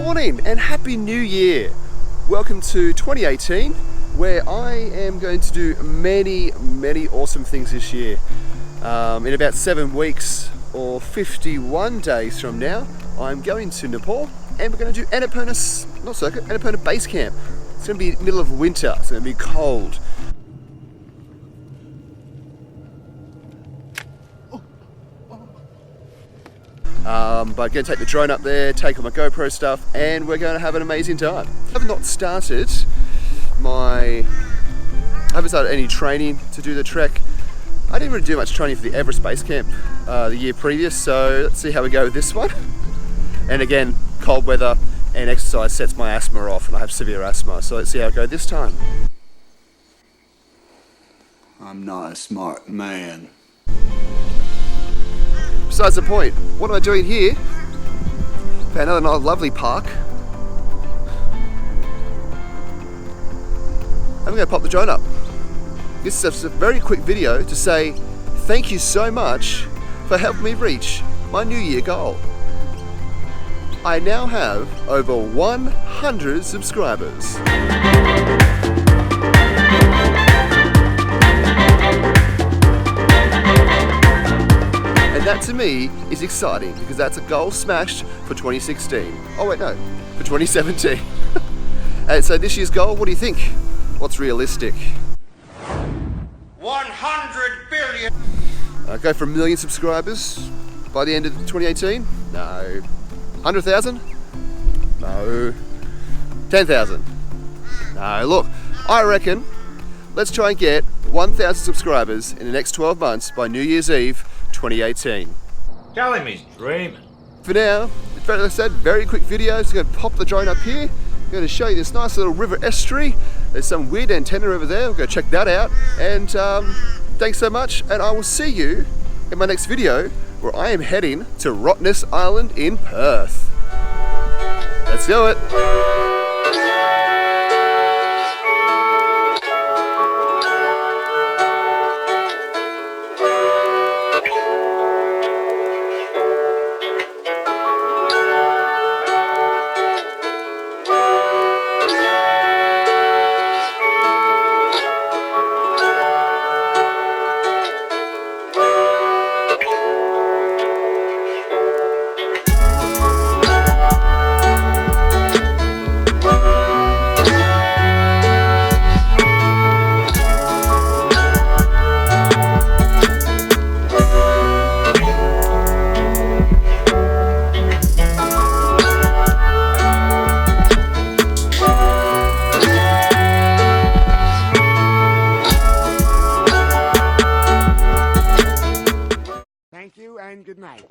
morning and Happy New Year. Welcome to 2018, where I am going to do many awesome things this year. In about 7 weeks or 51 days from now, I'm going to Nepal and we're going to do Annapurna Base Camp. It's going to be middle of winter, it's going to be cold. But I'm going to take the drone up there, take all my GoPro stuff, and we're going to have an amazing time. I haven't started any training to do the trek. I didn't really do much training for the Everest Base Camp the year previous, so let's see how we go with this one. And again, cold weather and exercise sets my asthma off, and I have severe asthma, so let's see how I go this time. I'm not a smart man. Besides the point, what am I doing here? Found another lovely park. I'm going to pop the drone up. This is a very quick video to say thank you so much for helping me reach my New Year goal. I now have over 100 subscribers. And that to me is exciting because that's a goal smashed for 2016. Oh wait, no, for 2017. And so this year's goal, what do you think? What's realistic? 100 billion! Go for 1 million subscribers by the end of 2018? No. 100,000? No. 10,000? No, look, I reckon let's try and get 1,000 subscribers in the next 12 months by New Year's Eve 2018. Tell him he's dreaming. For now, like I said, very quick video. Just going to pop the drone up here. I'm going to show you this nice little river estuary. There's some weird antenna over there. We'll go check that out. And thanks so much. And I will see you in my next video where I am heading to Rottnest Island in Perth. Let's do it. Thank you and good night.